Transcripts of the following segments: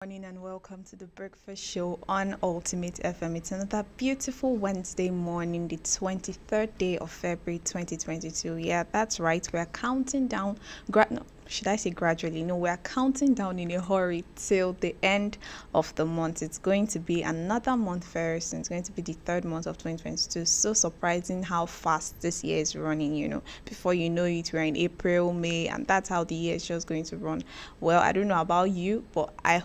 Morning and welcome to the breakfast show on Ultimate FM. It's another beautiful Wednesday morning, the 23rd day of February 2022. Yeah, that's right. We're counting down. No, should I say gradually? No, we're counting down in a hurry till the end of the month. It's going to be another month very soon. It's going to be the third month of 2022. So surprising how fast this year is running. Before you know it, we're in April, May, and that's how the year is just going to run. Well, I don't know about you, but I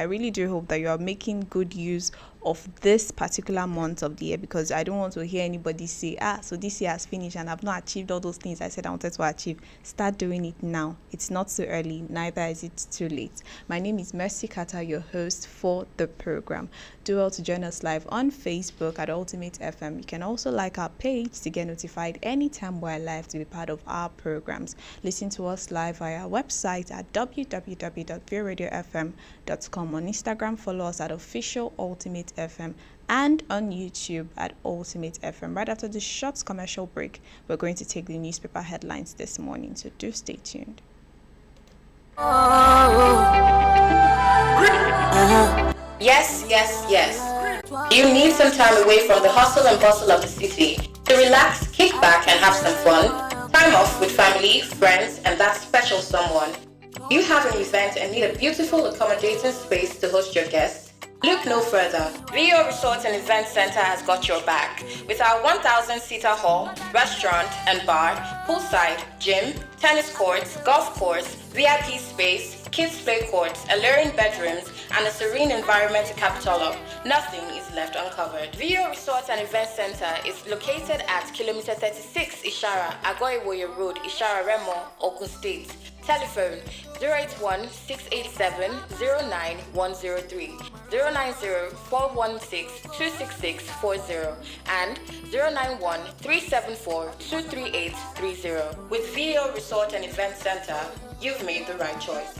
really do hope that you are making good use of this particular month of the year, because I don't want to hear anybody say, so this year has finished and I've not achieved all those things I said I wanted to achieve. Start doing it now. It's not too early, neither is it too late. My name is Mercy Kata, your host for the program. Do well to join us live on Facebook at Ultimate FM. You can also like our page to get notified anytime we're live to be part of our programs. Listen to us live via our website at www.viewradiofm.com. On Instagram, follow us at official Ultimate FM, and on YouTube at Ultimate FM. Right after this short commercial break, we're going to take the newspaper headlines this morning, so do stay tuned. Yes, yes, yes. You need some time away from the hustle and bustle of the city to relax, kick back, and have some fun. Time off with family, friends, and that special someone. You have an event and need a beautiful, accommodating space to host your guests. Look no further. Rio Resort and Event Center has got your back. With our 1,000-seater hall, restaurant and bar, poolside, gym, tennis courts, golf course, VIP space, kids play courts, alluring bedrooms, and a serene environment to cap it all up, nothing is left uncovered. Rio Resort and Event Center is located at kilometer 36 Ishara, Agoiwoye Road, Ishara Remo, Ogun State. Telephone 081-687-09103, 090-416-26640, and 091-374-23830. With VO Resort and Event Center, you've made the right choice.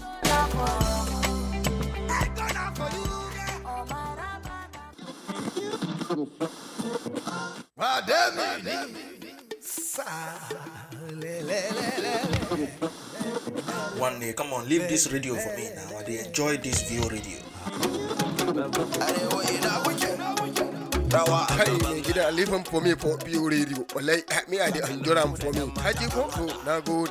One day, come on, leave this radio for me now. I enjoy this VO radio. Leave him for me for VO radio. Like me, I enjoy them for me. I just want to now go.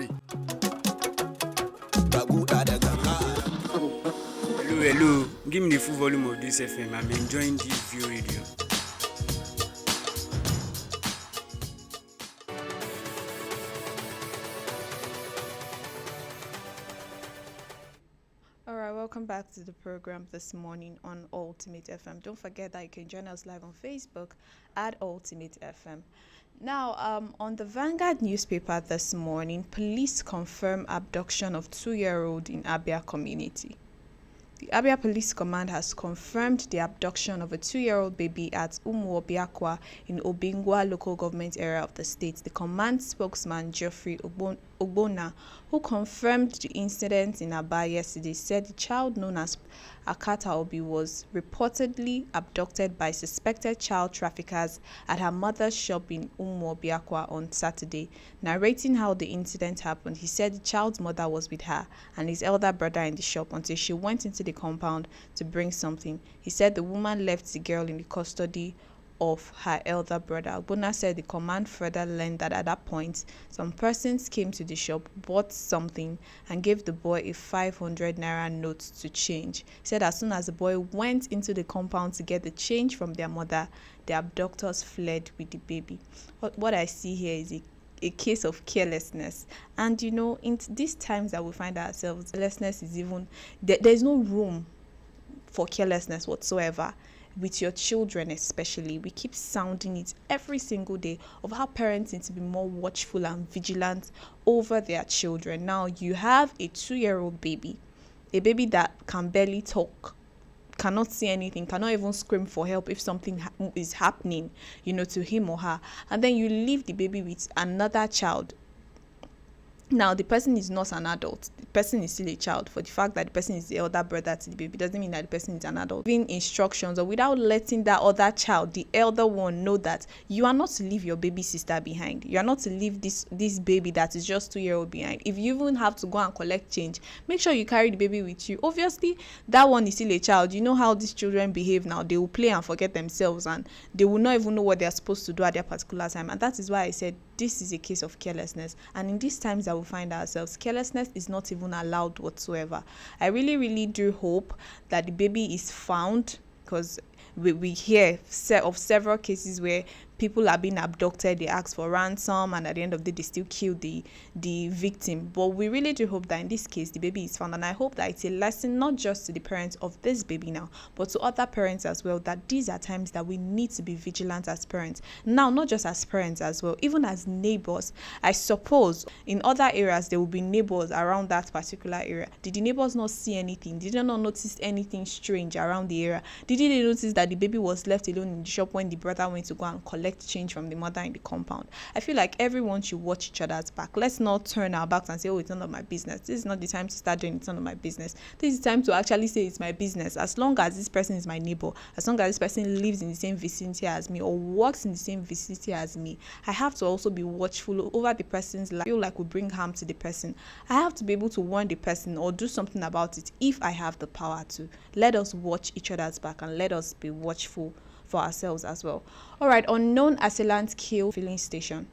Hello. Give me the full volume of this FM. I'm enjoying this VO radio. Welcome back to the program this morning on Ultimate FM. Don't forget that you can join us live on Facebook at Ultimate FM. Now, on the Vanguard newspaper this morning, police confirm abduction of 2-year-old in Abia community. The Abia Police Command has confirmed the abduction of a 2-year-old baby at Umuobiakwa in Obingwa local government area of the state. The command spokesman, Geoffrey Ogbonna, who confirmed the incident in Aba yesterday, said the child known as Akata Obi was reportedly abducted by suspected child traffickers at her mother's shop in Umuobiakwa on Saturday. Narrating how the incident happened, he said the child's mother was with her and his elder brother in the shop until she went into the compound to bring something. He said the woman left the girl in the custody of her elder brother. Ogbonna said the command further learned that at that point, some persons came to the shop, bought something, and gave the boy a 500 naira note to change. He said as soon as the boy went into the compound to get the change from their mother, the abductors fled with the baby. What I see here is a case of carelessness, and in these times that we find ourselves, carelessness is even there's no room for carelessness whatsoever. With your children especially, we keep sounding it every single day of how parents need to be more watchful and vigilant over their children. Now you have a 2-year-old baby, a baby that can barely talk, cannot see anything, cannot even scream for help if something is happening, to him or her, and then you leave the baby with another child Now, the person is not an adult. The person is still a child. For the fact that the person is the elder brother to the baby doesn't mean that the person is an adult. Giving instructions or without letting that other child, the elder one, know that you are not to leave your baby sister behind. You are not to leave this baby that is just 2-year-old behind. If you even have to go and collect change, make sure you carry the baby with you. Obviously, that one is still a child. You know how these children behave now. They will play and forget themselves, and they will not even know what they are supposed to do at their particular time. And that is why I said this is a case of carelessness. And in these times that we find ourselves, carelessness is not even allowed whatsoever. I really do hope that the baby is found, because we hear of several cases where people are being abducted, they ask for ransom, and at the end of the day they still kill the victim. But we really do hope that in this case the baby is found, and I hope that it's a lesson not just to the parents of this baby now, but to other parents as well, that these are times that we need to be vigilant as parents. Now, not just as parents as well, even as neighbors. I suppose in other areas there will be neighbors around that particular area. Did the neighbors not see anything? Did they not notice anything strange around the area? Did they notice that the baby was left alone in the shop when the brother went to go and collect change from the mother in the compound? I feel like everyone should watch each other's back. Let's not turn our backs and say, oh, it's none of my business. This is not the time to start doing it's none of my business. This is time to actually say it's my business. As long as this person is my neighbor, as long as this person lives in the same vicinity as me or works in the same vicinity as me, I have to also be watchful over the person's life. I feel like we bring harm to the person. I have to be able to warn the person or do something about it if I have the power to. Let us watch each other's back and let us be watchful for ourselves as well. All right, unknown assailants kill filling station.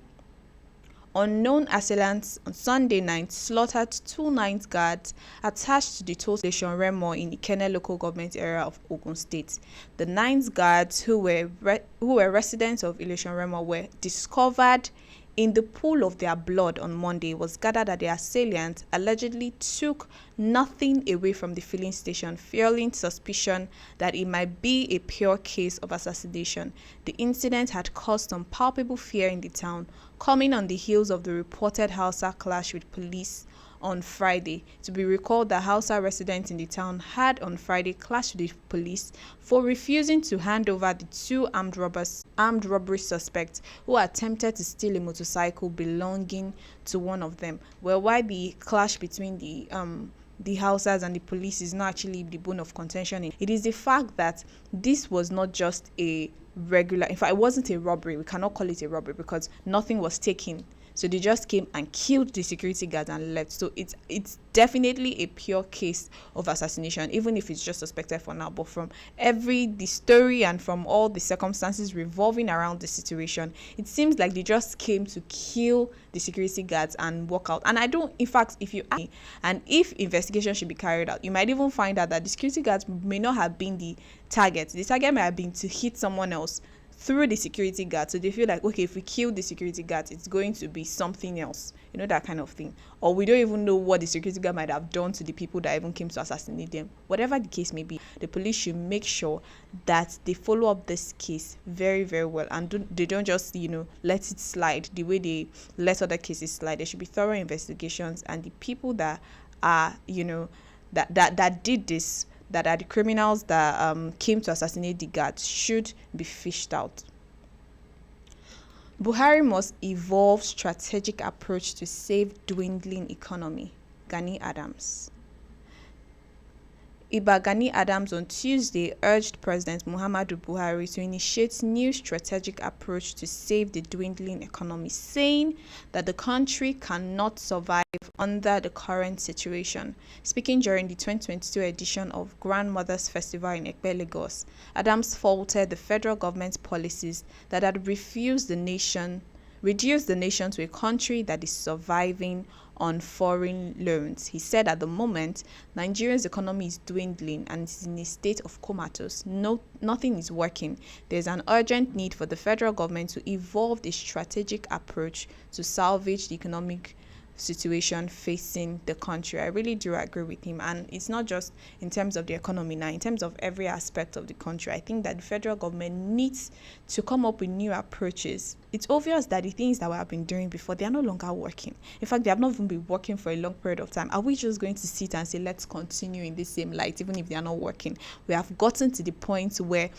Unknown assailants on Sunday night slaughtered 2 night guards attached to the toll station Remo in Ikenne local government area of Ogun State. The 9 guards who were residents of Ileshan Remo were discovered in the pool of their blood on Monday. It was gathered that the assailant allegedly took nothing away from the filling station, fueling suspicion that it might be a pure case of assassination. The incident had caused some palpable fear in the town, coming on the heels of the reported Hausa clash with police on Friday. To be recalled, the Hausa residents in the town had on Friday clashed with the police for refusing to hand over the 2 armed robbery suspects who attempted to steal a motorcycle belonging to one of them. Well, why the clash between the Hausas and the police is not actually the bone of contention. It is the fact that this was not just a regular, in fact, it wasn't a robbery. We cannot call it a robbery because nothing was taken. So they just came and killed the security guard and left. So it's definitely a pure case of assassination, even if it's just suspected for now. But from the story and from all the circumstances revolving around the situation, it seems like they just came to kill the security guards and walk out. And I don't, in fact, if you ask me, and if investigation should be carried out, you might even find out that the security guards may not have been the target. The target may have been to hit someone else through the security guard. So they feel like, okay, if we kill the security guard, it's going to be something else, that kind of thing. Or we don't even know what the security guard might have done to the people that even came to assassinate them. Whatever the case may be, the police should make sure that they follow up this case very, very well, and they don't just let it slide the way they let other cases slide. There should be thorough investigations, and the people that are that did this, that are the criminals that came to assassinate the guards, should be fished out. Buhari must evolve strategic approach to save dwindling economy. Gani Adams. Iba Gani Adams on Tuesday urged President Muhammadu Buhari to initiate new strategic approach to save the dwindling economy, saying that the country cannot survive under the current situation. Speaking during the 2022 edition of Grandmothers Festival in Ekpe, Lagos, Adams faulted the federal government's policies that had reduced the nation to a country that is surviving on foreign loans. He said at the moment, Nigeria's economy is dwindling and is in a state of comatose. Nothing is working. There's an urgent need for the federal government to evolve a strategic approach to salvage the economic situation facing the country. I really do agree with him, and it's not just in terms of the economy now, in terms of every aspect of the country. I think that the federal government needs to come up with new approaches. It's obvious that the things that we have been doing before, they are no longer working. In fact, they have not even been working for a long period of time. Are we just going to sit and say, let's continue in the same light, even if they are not working? We have gotten to the point where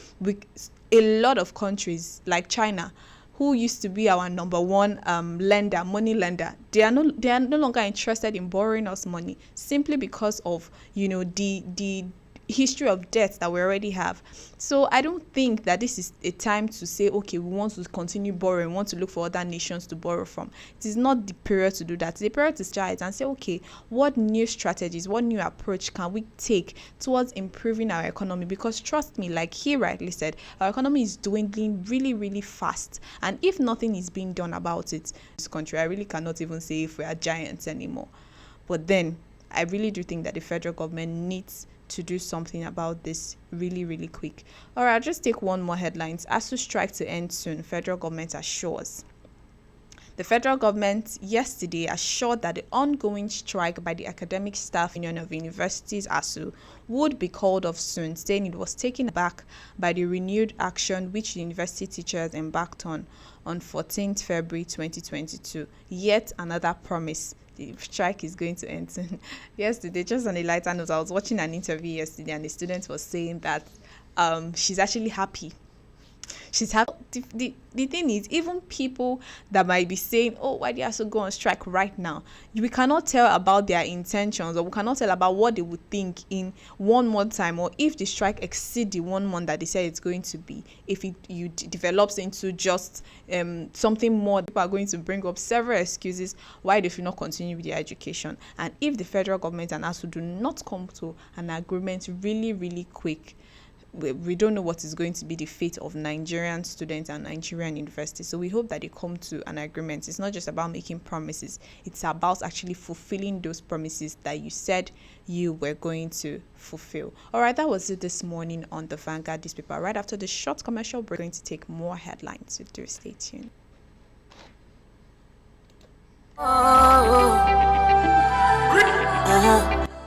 a lot of countries like China, who used to be our number one money lender, they are no longer interested in borrowing us money simply because of the history of debt that we already have. So I don't think that this is a time to say, okay, we want to continue borrowing, we want to look for other nations to borrow from. It is not the period to do that. It's the period to start and say, okay, what new strategies, what new approach can we take towards improving our economy? Because trust me, like he rightly said, our economy is dwindling really, really fast. And if nothing is being done about it, this country, I really cannot even say if we are giants anymore. But then I really do think that the federal government needs to do something about this really, really quick. All right, I'll just take one more headlines. ASU strike to end soon, federal government assures. The federal government yesterday assured that the ongoing strike by the Academic Staff Union of Universities, ASU, would be called off soon, saying it was taken back by the renewed action which the university teachers embarked on 14th February 2022. Yet another promise. The strike is going to end soon. Yesterday, just on a lighter note, I was watching an interview yesterday and the student was saying that she's actually happy. She's happy. The thing is, even people that might be saying, oh, why do you have to go on strike right now? We cannot tell about their intentions, or we cannot tell about what they would think in 1 month time, or if the strike exceeds the 1 month that they say it's going to be. If it develops into just something more, people are going to bring up several excuses why they should not continue with their education. And if the federal government and ASU do not come to an agreement really, really quick, we don't know what is going to be the fate of Nigerian students and Nigerian universities. So we hope that they come to an agreement. It's not just about making promises. It's about actually fulfilling those promises that you said you were going to fulfill. All right, that was it this morning on the Vanguard newspaper. Right after the short commercial break, we're going to take more headlines. So do stay tuned.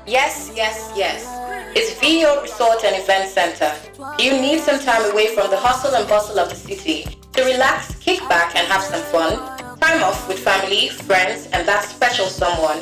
Yes, yes, yes. It's VO Resort and Event Center. You need some time away from the hustle and bustle of the city to relax, kick back, and have some fun. Time off with family, friends, and that special someone.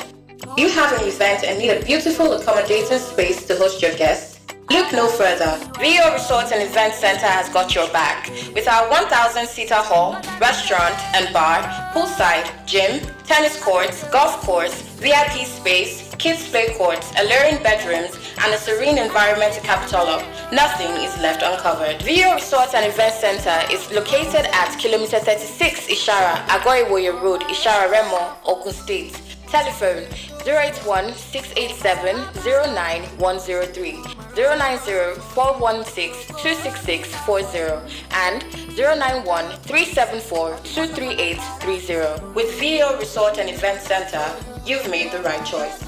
You have an event and need a beautiful, accommodating space to host your guests? Look no further. VO Resort and Event Center has got your back. With our 1,000-seater hall, restaurant and bar, poolside, gym, tennis courts, golf course, VIP space, kids play courts, alluring bedrooms, and a serene environment to cap it all up. Nothing is left uncovered. VO Resort and Event Center is located at kilometer 36 Ishara, Agoiwoye Road, Ishara Remo, Ogun State. Telephone 081-687-09103, 090-416-26640, and 091-374-23830. With VO Resort and Event Center, you've made the right choice.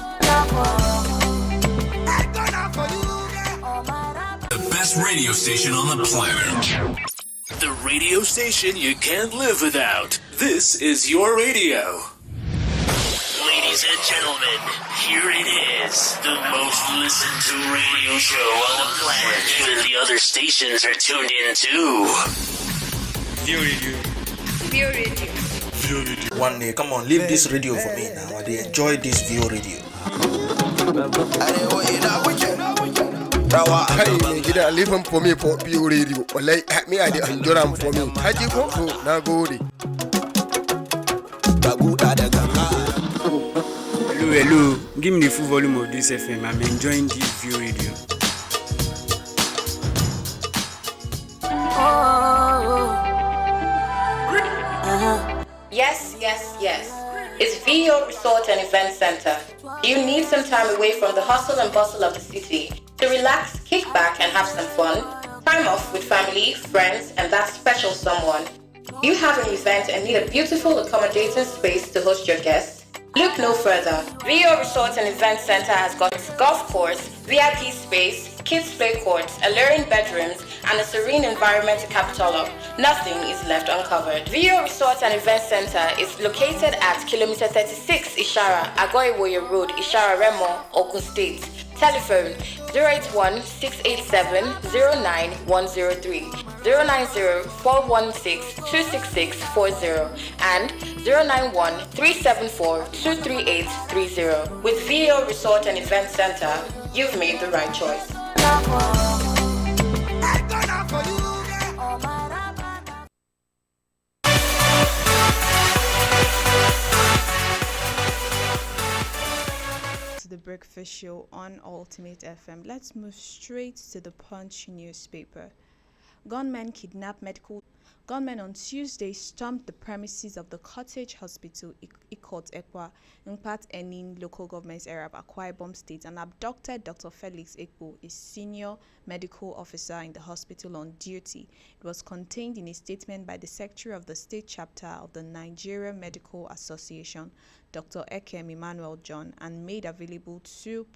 The best radio station on the planet. The radio station you can't live without. This is your radio. Ladies and gentlemen, here it is. The most listened to radio show on the planet. Even the other stations are tuned in too. View Radio. View Radio. One day, come on, leave this radio for me now. I enjoy this VO radio. Hey, gida leave him for me for pure radio. Like me, I enjoy them for me. Haji go na gode. Hello. Give me the full volume of this FM. I'm enjoying this View Radio. Yes, yes, yes. It's VO Resort and Event Center. You need some time away from the hustle and bustle of the city to relax, kick back, and have some fun. Time off with family, friends, and that special someone. You have an event and need a beautiful, accommodating space to host your guests? Look no further. VO Resort and Event Center has got golf course, VIP space, kids play courts, alluring bedrooms, and a serene environment to cap it all up. Nothing is left uncovered. VO Resort and Event Center is located at kilometer 36 Ishara, Agoiwoye Road, Ishara Remo, Ogun State. Telephone 081-687-09103, 090-416-26640, and 091-374-23830. With VO Resort and Event Center, you've made the right choice. breakfast show on Ultimate FM. Let's move straight to the Punch newspaper. Gunmen kidnap medical. Gunmen on Tuesday stormed the premises of the Cottage Hospital, Ikot Ekwa, in Pat Enin local government area of Akwa Ibom State, and abducted Dr. Felix Ekpo, a senior medical officer in the hospital on duty. It was contained in a statement by the Secretary of the State Chapter of the Nigeria Medical Association, Dr. Ekem Emmanuel John, and made available to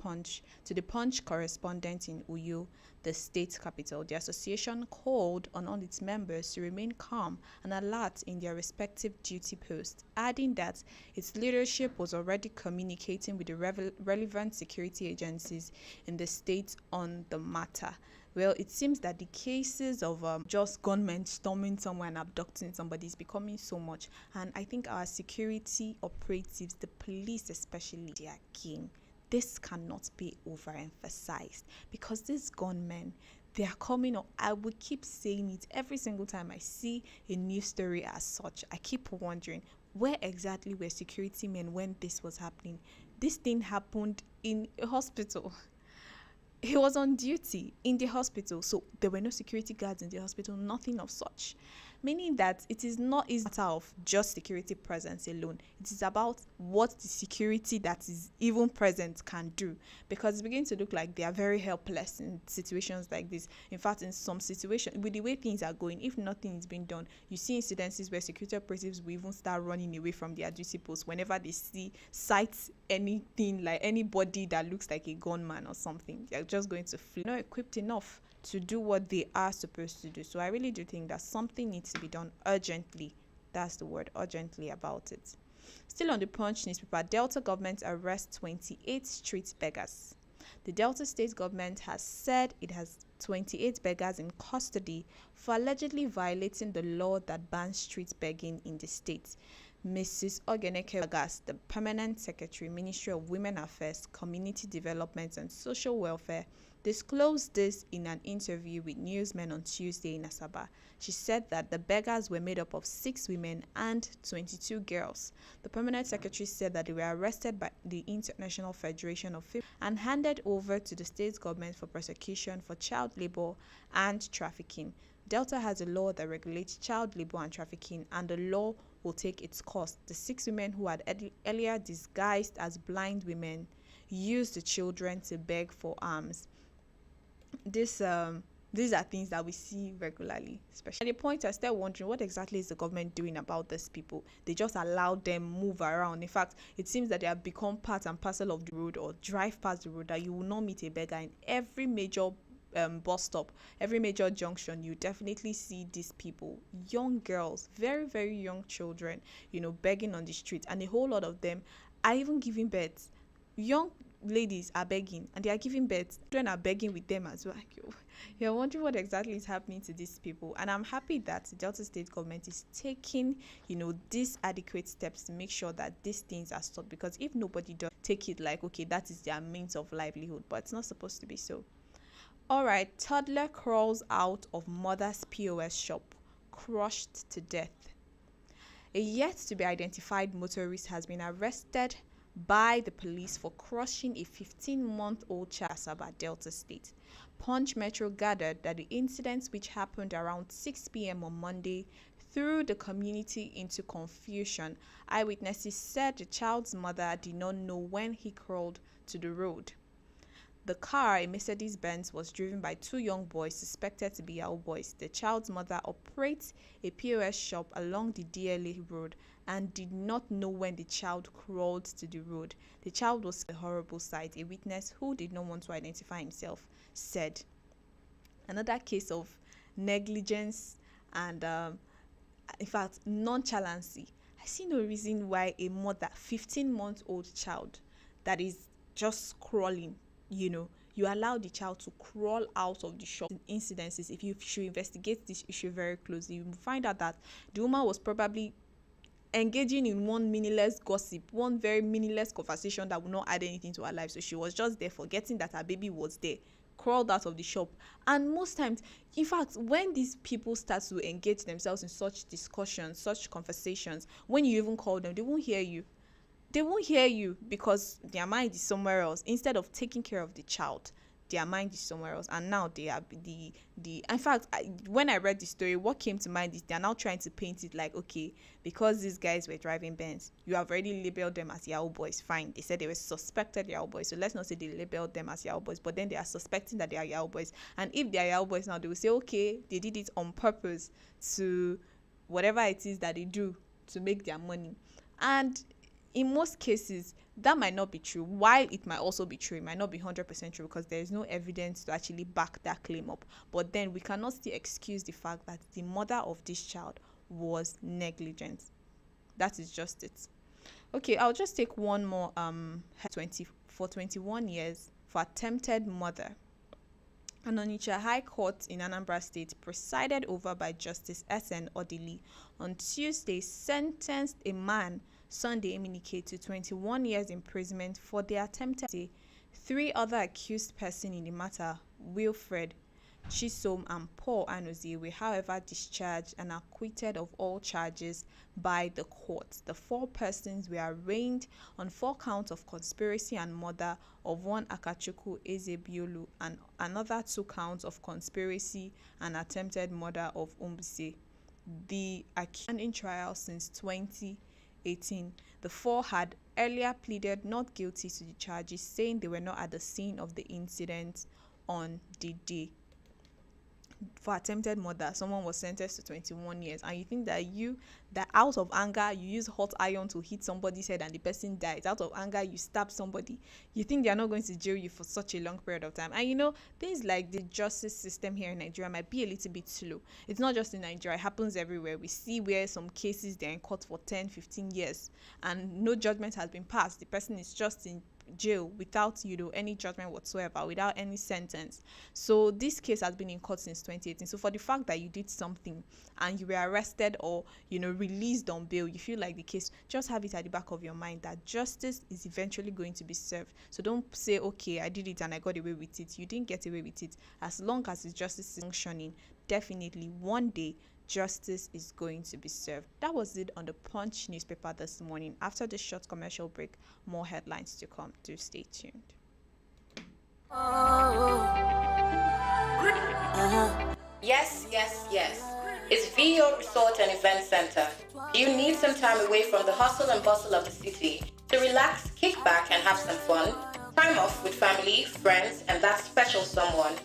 the Punch correspondent in Uyo, the state capital. The association called on all its members to remain calm and alert in their respective duty posts, adding that its leadership was already communicating with the relevant security agencies in the state on the matter. Well, it seems that the cases of just gunmen storming somewhere and abducting somebody is becoming so much, and I think our security operatives, the police especially, their game, this cannot be overemphasized, because these gunmen, they are coming up. I would keep saying it every single time I see a news story as such. I keep wondering, where exactly were security men when this was happening? This thing happened in a hospital. He was on duty in the hospital, so there were no security guards in the hospital, nothing of such. Meaning that it is not a matter of just security presence alone. It is about what the security that is even present can do, because it's beginning to look like they are very helpless in situations like this. In fact, in some situations, with the way things are going, if nothing is being done, you see incidences where security operatives will even start running away from their duty posts whenever they sight anything, like anybody that looks like a gunman or something. They're just going to flee. Not equipped enough to do what they are supposed to do. So I really do think that something needs to be done urgently. That's the word, urgently, about it. Still on the Punch newspaper, Delta government arrests 28 street beggars. The Delta state government has said it has 28 beggars in custody for allegedly violating the law that bans street begging in the state. Mrs. Ogeneke Bagas, the Permanent Secretary, Ministry of Women Affairs, Community Development and Social Welfare, disclosed this in an interview with newsmen on Tuesday in Asaba. She said that the beggars were made up of 6 women and 22 girls. The Permanent Secretary said that they were arrested by the International Federation of Females and handed over to the state government for prosecution for child labor and trafficking. Delta has a law that regulates child labor and trafficking, and the law will take its course. The 6 women who had earlier disguised as blind women used the children to beg for alms. These are things that we see regularly, especially. At the point I started wondering, what exactly is the government doing about these people? They just allow them move around. In fact, it seems that they have become part and parcel of the road, or drive past the road, that you will not meet a beggar in every major bus stop, every major junction. You definitely see these people, young girls, very, very young children, begging on the street, and a whole lot of them are even giving birth. Young ladies are begging and they are giving birth. Children are begging with them as well. You're wondering what exactly is happening to these people, and I'm happy that the Delta state government is taking these adequate steps to make sure that these things are stopped, because if nobody does take it like, okay, that is their means of livelihood, but it's not supposed to be so. All right, toddler crawls out of mother's POS shop, crushed to death. A yet to be identified motorist has been arrested by the police for crushing a 15-month-old child in Asaba, Delta State. Punch Metro gathered that the incident, which happened around 6 p.m. on Monday, threw the community into confusion. Eyewitnesses said the child's mother did not know when he crawled to the road. The car, a Mercedes-Benz, was driven by 2 young boys suspected to be Yahoo boys. The child's mother operates a POS shop along the DLA road and did not know when the child crawled to the road. The child was a horrible sight, a witness who did not want to identify himself said. Another case of negligence and, in fact, nonchalancy. I see no reason why a mother, 15-month-old child that is just crawling, you allow the child to crawl out of the shop. In incidences, if you should investigate this issue very closely, you will find out that the woman was probably engaging in one meaningless gossip, one very meaningless conversation that would not add anything to her life. So she was just there forgetting that her baby was there, crawled out of the shop. And most times, in fact, when these people start to engage themselves in such discussions, such conversations, when you even call them, they won't hear you. they won't hear you because their mind is somewhere else. Instead of taking care of the child, their mind is somewhere else, and now they are the in fact, when I read the story, what came to mind is they are now trying to paint it like, okay, because these guys were driving Benz, you have already labeled them as Yahoo boys. Fine, they said they were suspected Yahoo boys, so let's not say they labeled them as Yahoo boys, but then they are suspecting that they are Yahoo boys. And if they are Yahoo boys now, they will say, okay, they did it on purpose to whatever it is that they do to make their money. And in most cases, that might not be true. While it might also be true, it might not be 100% true because there is no evidence to actually back that claim up. But then we cannot still excuse the fact that the mother of this child was negligent. That is just it. Okay, I'll just take one more. 21 years for attempted murder. An Onitsha High Court in Anambra State, presided over by Justice S.N. Odili, on Tuesday sentenced a man, Sunday Eminike, to 21 years imprisonment for the attempted. 3 other accused persons in the matter, Wilfred, Chisom, and Paul Anozie, were however discharged and acquitted of all charges by the court. The 4 persons were arraigned on 4 counts of conspiracy and murder of one Akachukwu Ezebiolu and another 2 counts of conspiracy and attempted murder of Umbise. The accused in trial since 2018. The 4 had earlier pleaded not guilty to the charges, saying they were not at the scene of the incident on the day. For attempted murder, someone was sentenced to 21 years, and you think that out of anger you use hot iron to hit somebody's head and the person dies. Out of anger you stab somebody. You think they are not going to jail you for such a long period of time. And things like the justice system here in Nigeria might be a little bit slow. It's not just in Nigeria, it happens everywhere. We see where some cases they're in court for 10-15 years and no judgment has been passed. The person is just in jail without any judgment whatsoever, without any sentence. So this case has been in court since 2018. So for the fact that you did something and you were arrested or released on bail, you feel like the case, just have it at the back of your mind that justice is eventually going to be served. So don't say, okay, I did it and I got away with it. You didn't get away with it. As long as the justice is functioning, definitely one day justice is going to be served. That was it on the Punch newspaper this morning. After this short commercial break, more headlines to come. Do stay tuned. Yes. It's VO Resort and Event Center. Do you need some time away from the hustle and bustle of the city to relax, kick back, and have some fun? Time off with family, friends, and that special someone.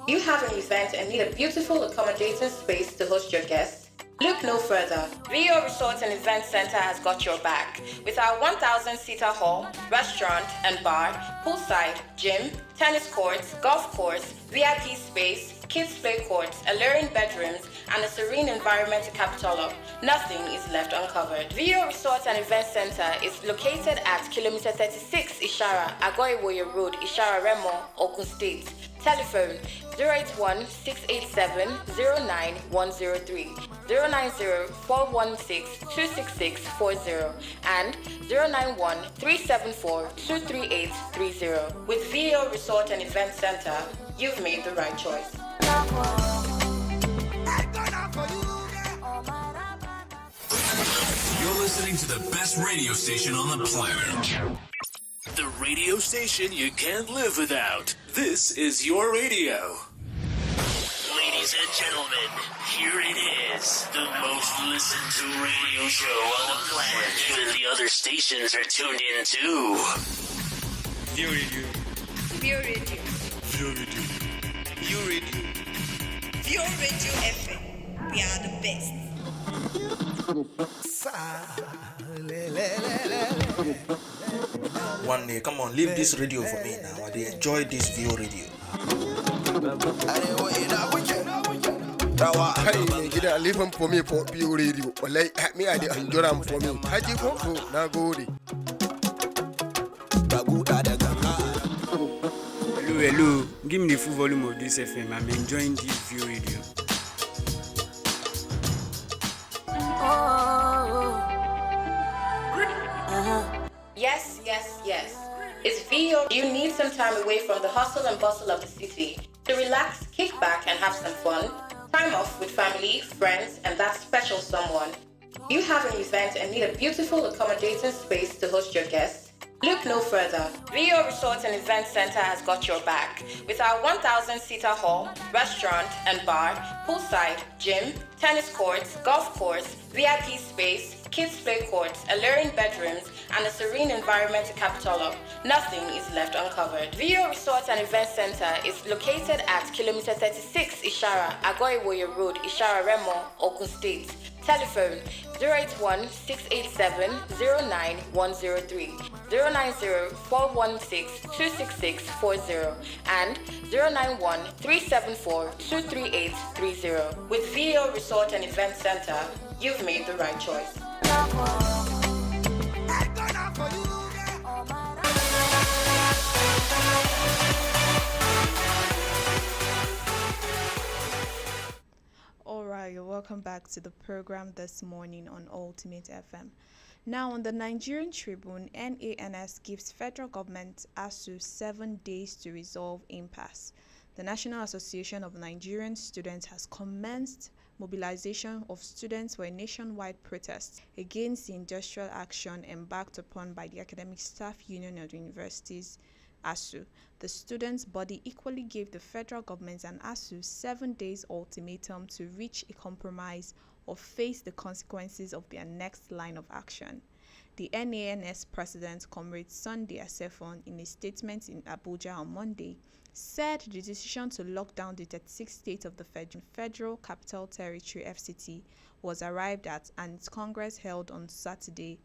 You have an event and need a beautiful accommodating space to host your guests? Look no further. VO Resort and Event Center has got your back. With our 1,000-seater hall, restaurant and bar, poolside, gym, tennis courts, golf course, VIP space, kids play courts, alluring bedrooms, and a serene environment to capital of, nothing is left uncovered. VO Resort and Event Center is located at kilometer 36 Ishara, Agoiwoye Road, Ishara Remo, Ogun State. Telephone 081-687-09103, 090-416-26640, and 091-374-23830. With VO Resort and Event Center, you've made the right choice. You're listening to the best radio station on the planet. The radio station you can't live without. This is your radio. Ladies and gentlemen, here it is. The most listened to radio show on the planet. Even the other stations are tuned in too. View Radio. View Radio. View Radio. View Radio. View Radio FM. We are the best. One day, come on, leave this radio for me now. I enjoy this VO radio. Hey, gida leave him for me for pure radio. Like me, I enjoy him for me. Haji go na gode. Hello. Give me the full volume of this FM. I'm enjoying this View Radio. Yes. It's VO. You need some time away from the hustle and bustle of the city to relax, kick back, and have some fun. Time off with family, friends, and that special someone. You have an event and need a beautiful accommodating space to host your guests? Look no further. VO Resort and Event Center has got your back. With our 1,000-seater hall, restaurant and bar, poolside, gym, tennis courts, golf course, VIP space, kids play courts, alluring bedrooms, and a serene environment to cap it all up, nothing is left uncovered. VO Resort and Event Center is located at Kilometer 36 Ishara, Agoiwoye Road, Ishara Remo, Ogun State. Telephone 081 687 09103, 090 416 26640, and 091 374 23830. With VO Resort and Event Center, you've made the right choice. Alright, you're welcome back to the program this morning on Ultimate FM. Now, on the Nigerian Tribune, NANS gives federal government ASU 7 days to resolve impasse. The National Association of Nigerian Students has commenced mobilization of students for a nationwide protest against the industrial action embarked upon by the Academic Staff Union of the Universities, ASU. The students' body equally gave the federal government and ASU 7 days ultimatum to reach a compromise or face the consequences of their next line of action. The NANS president, Comrade Sunday Asefon, in a statement in Abuja on Monday, said the decision to lock down the 36th state of the Federal Capital Territory (FCT) was arrived at and its Congress held on Saturday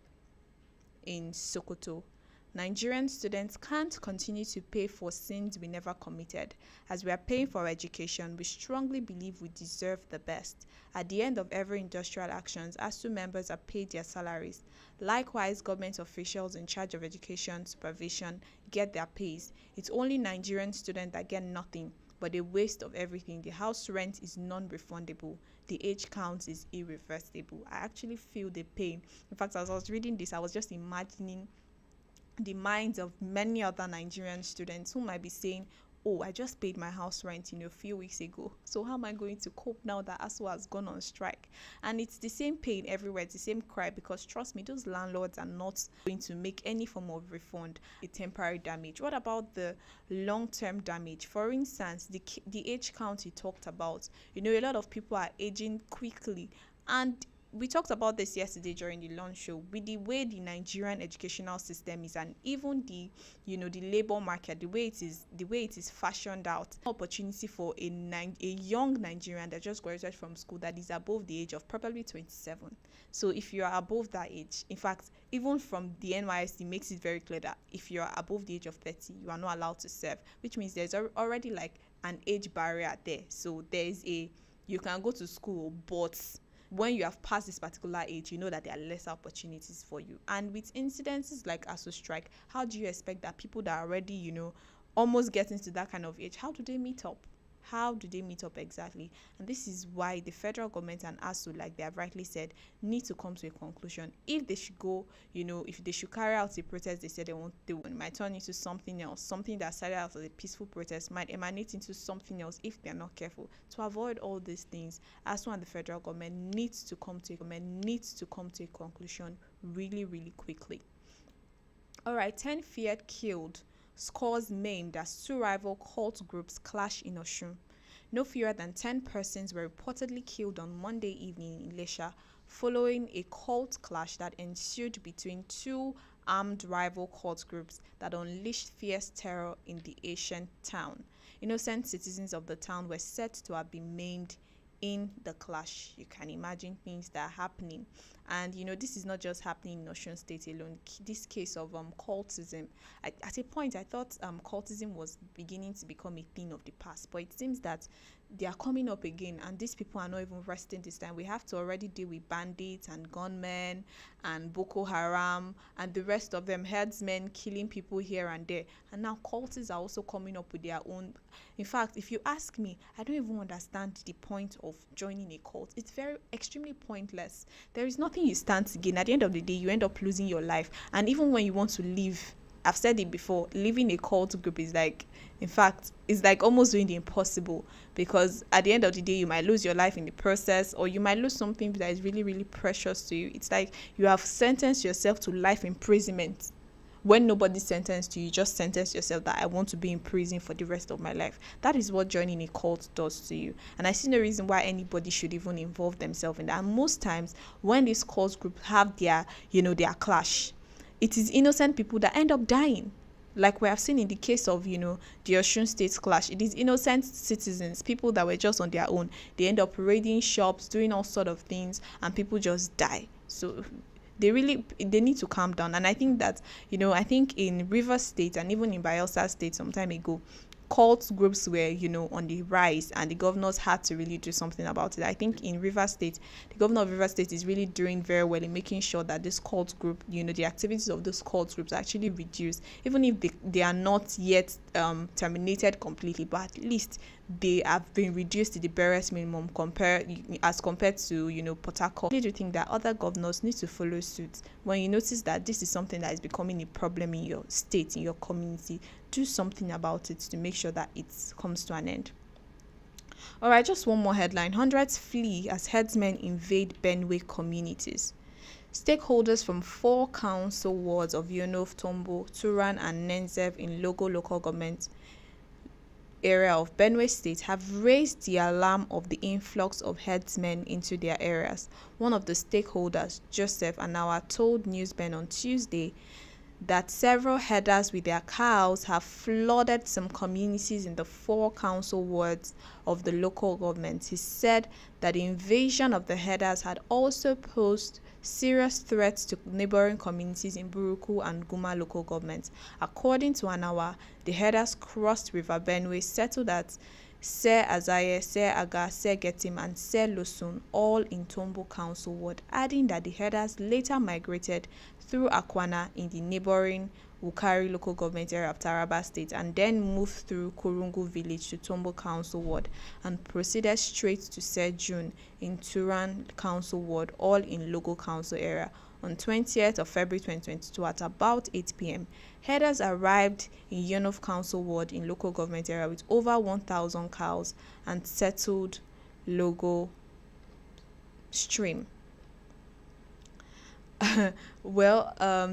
in Sokoto. Nigerian students can't continue to pay for sins we never committed. As we are paying for education, we strongly believe we deserve the best. At the end of every industrial actions, ASU members are paid their salaries. Likewise, government officials in charge of education supervision get their pays. It's only Nigerian students that get nothing, but a waste of everything. The house rent is non-refundable. The age count is irreversible. I actually feel the pain. In fact, as I was reading this, I was just imagining the minds of many other Nigerian students who might be saying, oh, I just paid my house rent, a few weeks ago. So how am I going to cope now that ASU has gone on strike? And it's the same pain everywhere, it's the same cry, because trust me, those landlords are not going to make any form of refund. A temporary damage. What about the long-term damage? For instance, the age count you talked about. A lot of people are aging quickly, and we talked about this yesterday during the lunch show. With the way the Nigerian educational system is, and even the labor market, the way it is fashioned out, opportunity for a young Nigerian that just graduated from school that is above the age of probably 27. So if you are above that age, in fact, even from the NYSC makes it very clear that if you are above the age of 30, you are not allowed to serve, which means there's already like an age barrier there. So you can go to school, but when you have passed this particular age, you know that there are less opportunities for you. And with incidences like ASU strike, how do you expect that people that are already, almost getting to that kind of age, how do they meet up? How do they meet up exactly? And this is why the federal government and ASU, like they have rightly said, need to come to a conclusion. If they should go, if they should carry out a protest they said they won't do, it might turn into something else. Something that started out as a peaceful protest might emanate into something else if they're not careful. To avoid all these things, ASU and the federal government needs to come to a conclusion really, really quickly. All right, 10 feared killed, scores maimed as two rival cult groups clash in Osun. No fewer than 10 persons were reportedly killed on Monday evening in Ilesha following a cult clash that ensued between two armed rival cult groups that unleashed fierce terror in the ancient town. Innocent citizens of the town were said to have been maimed in the clash. You can imagine things that are happening, and this is not just happening in Osun State alone. This case of cultism, at a point I thought cultism was beginning to become a thing of the past, but it seems that they are coming up again, and these people are not even resting this time. We have to already deal with bandits and gunmen and Boko Haram and the rest of them, herdsmen killing people here and there, and now cultists are also coming up with their own. In fact, if you ask me, I don't even understand the point of joining a cult. It's very extremely pointless. There is nothing you stand to gain. At the end of the day, you end up losing your life, and even when you want to live I've said it before, leaving a cult group is like, in fact, it's like almost doing the impossible, because at the end of the day, you might lose your life in the process, or you might lose something that is really, really precious to you. It's like you have sentenced yourself to life imprisonment when nobody sentenced you. You just sentence yourself that I want to be in prison for the rest of my life. That is what joining a cult does to you. And I see no reason why anybody should even involve themselves in that. And most times when these cult groups have their, their clash, it is innocent people that end up dying. Like we have seen in the case of, the Osun State clash. It is innocent citizens, people that were just on their own. They end up raiding shops, doing all sort of things, and people just die. So they need to calm down. And I think that, I think in Rivers State and even in Bayelsa State some time ago, cult groups were, on the rise, and the governors had to really do something about it. I think in Rivers State, the governor of Rivers State is really doing very well in making sure that this cult group, the activities of those cult groups are actually reduced, even if they are not yet terminated completely, but at least they have been reduced to the barest minimum as compared to, Port Harcourt. I do think that other governors need to follow suit. When you notice that this is something that is becoming a problem in your state, in your community, do something about it to make sure that it comes to an end. All right, just one more headline. Hundreds flee as herdsmen invade Benue communities. Stakeholders from 4 council wards of Yonov, Tombo, Turan, and Nenzev in Logo local government area of Benue State have raised the alarm of the influx of herdsmen into their areas. One of the stakeholders, Joseph Anawa, told Newsben on Tuesday that several herders with their cows have flooded some communities in the 4 council wards of the local government. He said that the invasion of the herders had also posed serious threats to neighboring communities in Buruku and Guma local governments. According to Anawa, the herders crossed River Benue, settled at Se Azaye, Se Aga, Se Getim, and Se Losun, all in Tombo Council Ward, adding that the herders later migrated through Akwana in the neighboring Wukari local government area of Taraba State, and then moved through Kurungu village to Tombo Council Ward and proceeded straight to Se June in Turan Council Ward, all in Logo Council area. On 20th of February 2022 at about 8 p.m., herders arrived in Yonov Council Ward in local government area with over 1,000 cows and settled Logo stream.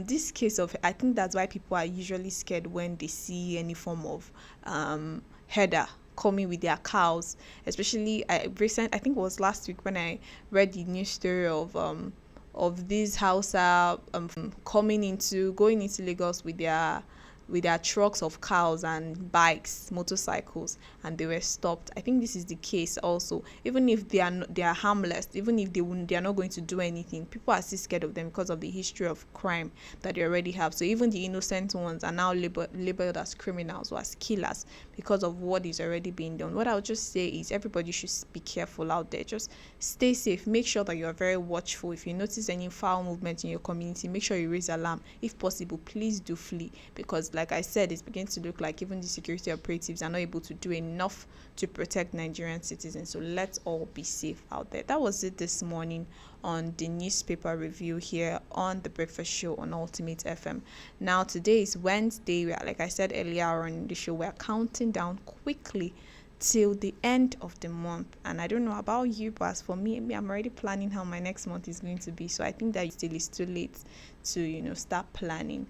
This case of, I think that's why people are usually scared when they see any form of herder coming with their cows, especially I think it was last week when I read the news story of these Hausa going into Lagos with their trucks of cows and bikes, motorcycles, and they were stopped. I think this is the case also. Even if they are harmless, even if they are not going to do anything, people are still scared of them because of the history of crime that they already have. So even the innocent ones are now labeled as criminals or as killers because of what is already being done. What I'll just say is everybody should be careful out there. Just stay safe. Make sure that you are very watchful. If you notice any foul movement in your community, make sure you raise alarm. If possible, please do flee, because like I said, it's beginning to look like even the security operatives are not able to do enough to protect Nigerian citizens. So let's all be safe out there. That was it this morning on the newspaper review here on the Breakfast Show on Ultimate FM. Now, today is Wednesday. Like I said earlier on the show, we're counting down quickly till the end of the month. And I don't know about you, but as for me, I'm already planning how my next month is going to be. So I think that still is too late to start planning.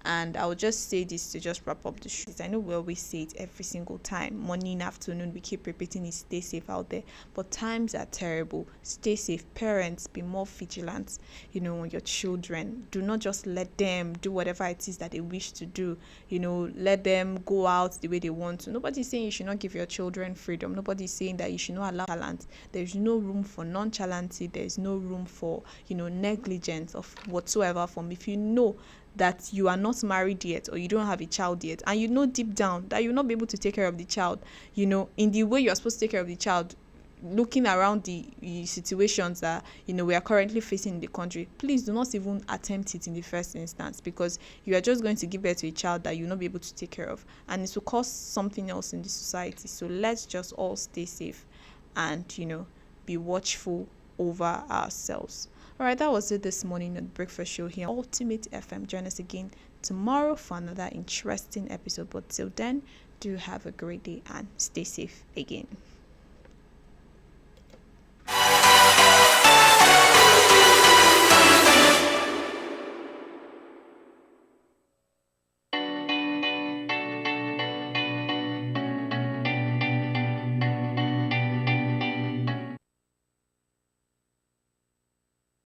And I'll just say this to just wrap up the show. I know we always say it every single time, morning, afternoon, we keep repeating it, stay safe out there. But times are terrible. Stay safe. Parents, be more vigilant, on your children. Do not just let them do whatever it is that they wish to do. Let them go out the way they want to. Nobody's saying you should not give your children freedom. Nobody's saying that you should not allow talent. There's no room for nonchalancy. There's no room for, negligence of whatsoever form. If you know that you are not married yet or you don't have a child yet, and you know deep down that you'll not be able to take care of the child, in the way you're supposed to take care of the child, looking around the situations that we are currently facing in the country, please do not even attempt it in the first instance, because you are just going to give birth to a child that you'll not be able to take care of, and it will cause something else in the society. So let's just all stay safe and be watchful over ourselves. All right, that was it this morning on the Breakfast Show here on Ultimate FM. Join us again tomorrow for another interesting episode. But till then, do have a great day and stay safe again.